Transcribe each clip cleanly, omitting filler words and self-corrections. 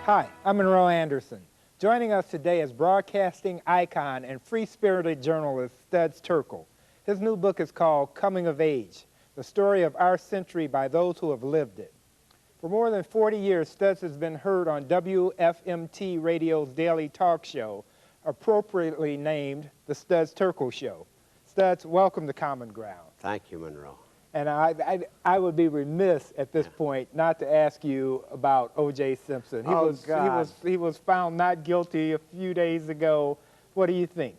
Hi, I'm Monroe Anderson. Joining us today is broadcasting icon and free-spirited journalist Studs Terkel. His new book is called Coming of Age, the story of our century by those who have lived it. For more than 40 years, Studs has been heard on WFMT Radio's daily talk show, appropriately named The Studs Terkel Show. Studs, welcome to Common Ground. Thank you, Monroe. And I would be remiss at this point not to ask you about O.J. Simpson. He was found not guilty a few days ago. What do you think?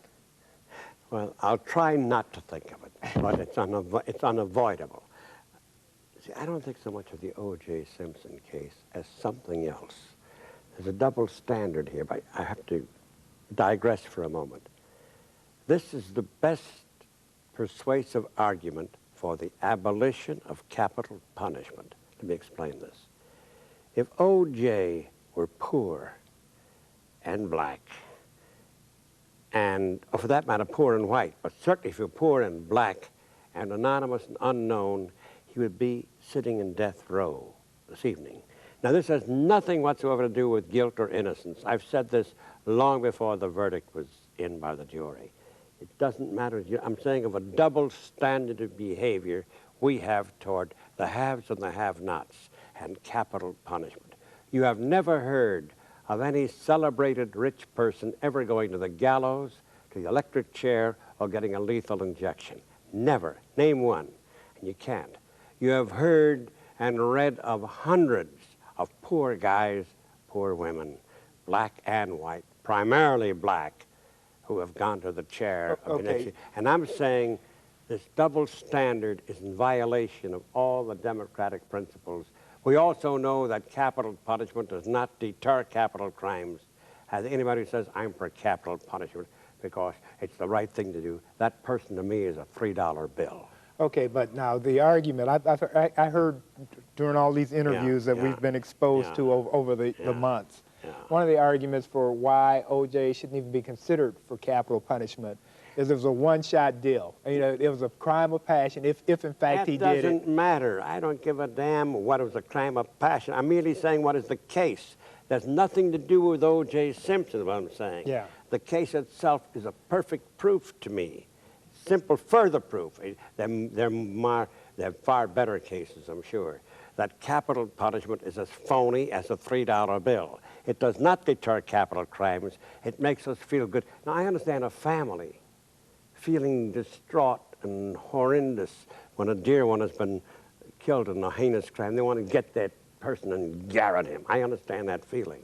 Well, I'll try not to think of it, but it's unavoidable. See, I don't think so much of the O.J. Simpson case as something else. There's a double standard here, but I have to digress for a moment. This is the best persuasive argument for the abolition of capital punishment. Let me explain this. If O.J. were poor and black, and or for that matter, poor and white, but certainly if you're poor and black and anonymous and unknown, he would be sitting in death row this evening. Now, this has nothing whatsoever to do with guilt or innocence. I've said this long before the verdict was in by the jury. It doesn't matter. I'm saying of a double standard of behavior we have toward the haves and the have-nots and capital punishment. You have never heard of any celebrated rich person ever going to the gallows, to the electric chair, or getting a lethal injection. Never. Name one. And you can't. You have heard and read of hundreds of poor guys, poor women, black and white, primarily black, who have gone to the chair of election. And I'm saying this double standard is in violation of all the democratic principles. We also know that capital punishment does not deter capital crimes. As anybody who says, I'm for capital punishment because it's the right thing to do, that person to me is a $3 bill. Okay, but now the argument, I heard during all these interviews that we've been exposed to over the months, one of the arguments for why O.J. shouldn't even be considered for capital punishment is it was a one-shot deal. You know, it was a crime of passion, if in fact he did it. That doesn't matter. I don't give a damn what was a crime of passion. I'm merely saying what is the case. There's nothing to do with O.J. Simpson, is what I'm saying. Yeah. The case itself is a perfect proof to me. Simple further proof. They're far better cases, I'm sure, that capital punishment is as phony as a $3 bill. It does not deter capital crimes. It makes us feel good. Now, I understand a family feeling distraught and horrendous when a dear one has been killed in a heinous crime. They want to get that person and garrote him. I understand that feeling.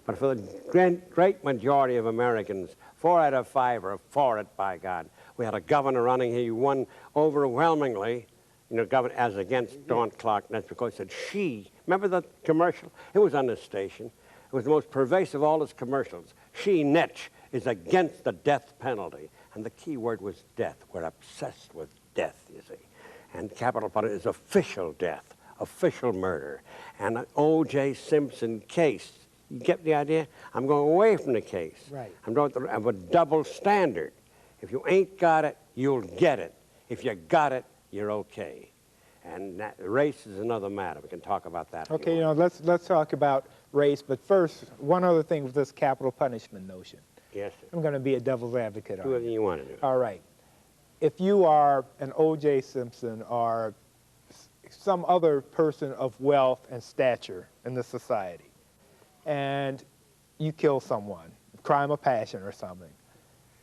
But for the great majority of Americans, 4 out of 5 are for it, by God. We had a governor running here. He won overwhelmingly, you know, governor as against Dawn Clark. And that's because he said she. Remember the commercial? It was on this station. It was the most pervasive of all his commercials. She, Netch, is against the death penalty. And the key word was death. We're obsessed with death, you see. And capital punishment is official death, official murder. And an O.J. Simpson case, you get the idea? I'm going away from the case. Right. I'm going to have a double standard. If you ain't got it, you'll get it. If you got it, you're okay. And that, race is another matter. We can talk about that. Okay, you know, let's talk about race. But first, one other thing with this capital punishment notion. Yes, sir. I'm going to be a devil's advocate. Do whatever you want to do. All right. If you are an O.J. Simpson or some other person of wealth and stature in the society, and you kill someone, crime of passion or something,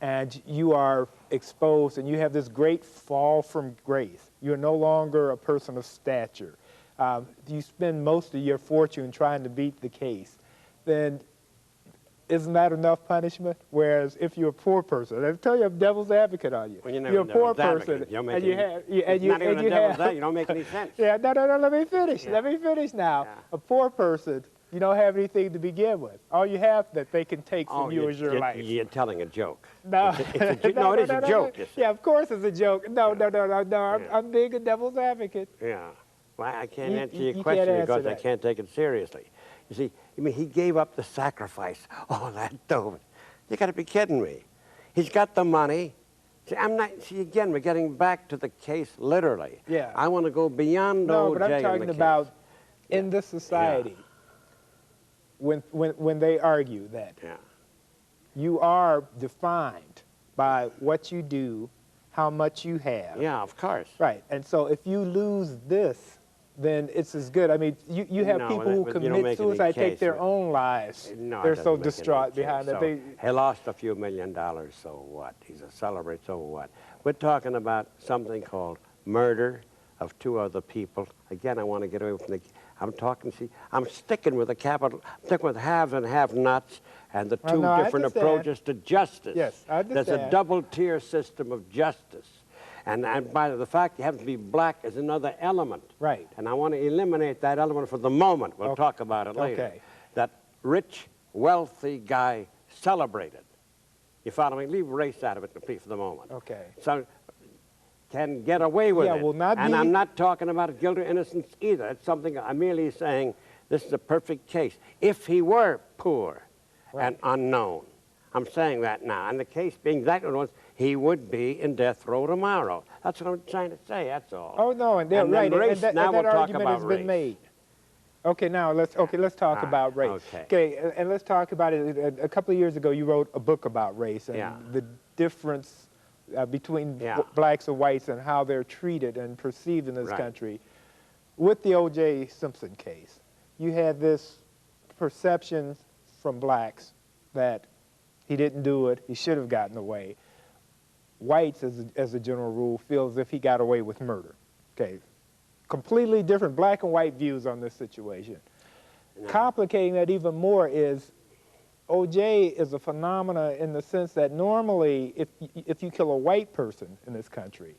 and you are exposed and you have this great fall from grace, you're no longer a person of stature, you spend most of your fortune trying to beat the case, then isn't that enough punishment? Whereas if you're a poor person, I tell you, I'm devil's advocate on you. Well, you're a poor person, and you don't make any sense. Yeah, no, let me finish. Yeah. Let me finish now. Yeah. A poor person, you don't have anything to begin with. All you have that they can take from you is your life. You're telling a joke. No, it is a joke. Yeah, of course it's a joke. No. I'm being a devil's advocate. Yeah. Well, I can't answer your question because I can't take it seriously. You see, I mean, he gave up the sacrifice. Oh, that Dover. You got to be kidding me. He's got the money. See, I'm not. See, again, we're getting back to the case literally. Yeah. I want to go beyond No, O.J. but I'm in the talking case. about in Yeah. this society, when they argue that Yeah. you are defined by what you do, how much you have. Yeah, of course. Right. And so if you lose this, then it's as good. I mean, you have No, people that- who but you don't commit make any suicide, take case their with- own lives. No, it They're doesn't so make any distraught case. behind that. So he lost a few $1 million, so what? He's a celebrate, so what? We're talking about something called murder of two other people. Again, I want to get away from the... I'm sticking with the capital, I'm sticking with haves and have-nots and the two no, I different understand. approaches to justice. Yes, I There's a understand. double-tier system of justice. And by the fact you have to be black is another element. Right. And I want to eliminate that element for the moment. We'll talk about it later. Okay. That rich, wealthy guy celebrated. You follow me? Leave race out of it, please, for the moment. Okay. So can get away with Yeah, it. will not And be- I'm not talking about guilt or innocence either. It's something I'm merely saying this is a perfect case. If he were poor and unknown, I'm saying that now. And the case being exactly what it was, he would be in death row tomorrow. That's what I'm trying to say, that's all. Oh, no, and they're And then right. race, now that we'll talk argument about has race. been made. Okay, now let's talk about race. okay. And let's talk about it. A couple of years ago, you wrote a book about race and Yeah. the difference between Yeah. blacks and whites and how they're treated and perceived in this Right. country. With the O.J. Simpson case, you had this perception from blacks that he didn't do it, he should have gotten away. Whites, as a general rule, feel as if he got away with murder. Okay, completely different black and white views on this situation. No. Complicating that even more is O.J. is a phenomena in the sense that normally if you kill a white person in this country,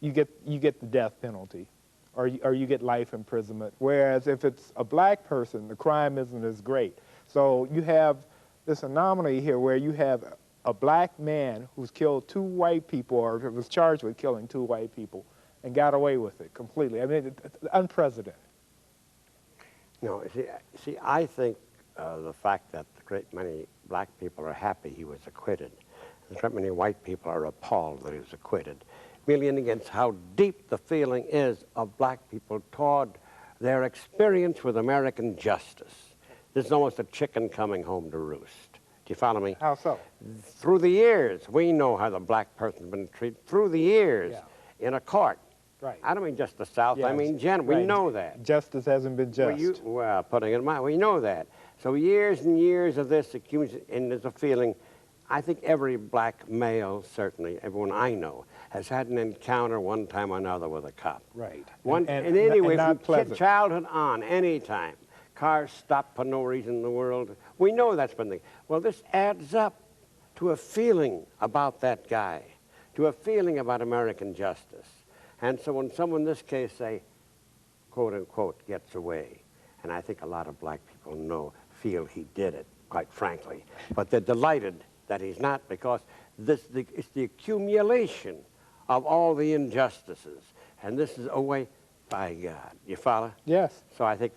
you get the death penalty or you get life imprisonment, whereas if it's a black person, the crime isn't as great. So you have this anomaly here where you have a black man who's killed two white people or was charged with killing two white people and got away with it completely. I mean, it's unprecedented. No, see, I think the fact that a great many black people are happy he was acquitted, a great many white people are appalled that he was acquitted, merely indicates how deep the feeling is of black people toward their experience with American justice. This is almost a chicken coming home to roost. Do you follow me? How so? Through the years, we know how the black person's been treated. Through the years, in a court. Right. I don't mean just the South, I mean we right. know that. Justice hasn't been just. Well, putting it in mind, we know that. So years and years of this accumulation, and there's a feeling, I think every black male, certainly, everyone I know, has had an encounter one time or another with a cop. Right. And anyway, from childhood on, any time. Cars stop for no reason in the world. We know that's been the... Well, this adds up to a feeling about that guy, to a feeling about American justice. And so when someone in this case say, quote unquote, gets away, and I think a lot of black people feel he did it, quite frankly, but they're delighted that he's not, because it's the accumulation of all the injustices. And this is a way, by God, you follow? Yes. So I think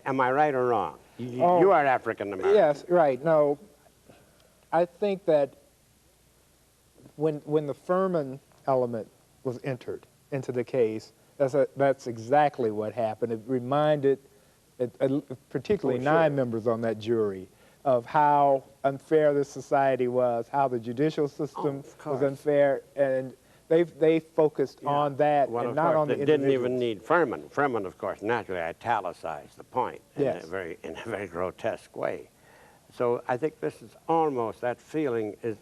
am I right or wrong? You are African American. Yes, right. No, I think that when the Furman element was entered into the case, that's exactly what happened. It reminded, particularly 9 members on that jury, of how unfair this society was, how the judicial system was unfair, and they focused on that and not on the individuals. They didn't even need Furman. Furman, of course, naturally italicized the point in a very grotesque way. So I think this is almost, that feeling is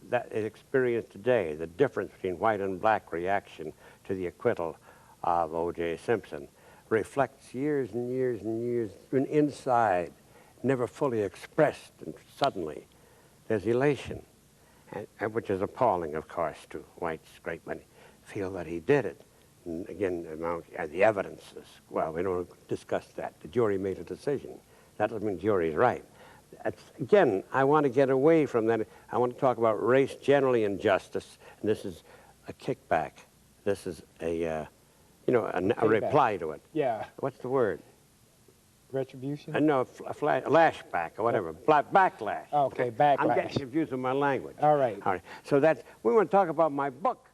that is experienced today, the difference between white and black reaction to the acquittal of O.J. Simpson reflects years and years and years inside, never fully expressed, and suddenly there's elation, and which is appalling, of course, to whites. Great many feel that he did it. And again, the evidence is, well, we don't discuss that. The jury made a decision. That doesn't mean the jury's right. Again, I want to get away from that. I want to talk about race generally and justice, and this is a kickback. This is a reply to it. Yeah. What's the word? Retribution? No, a lashback or whatever. Backlash. Okay, backlash. I'm getting confused with my language. All right. All right. So we want to talk about my book.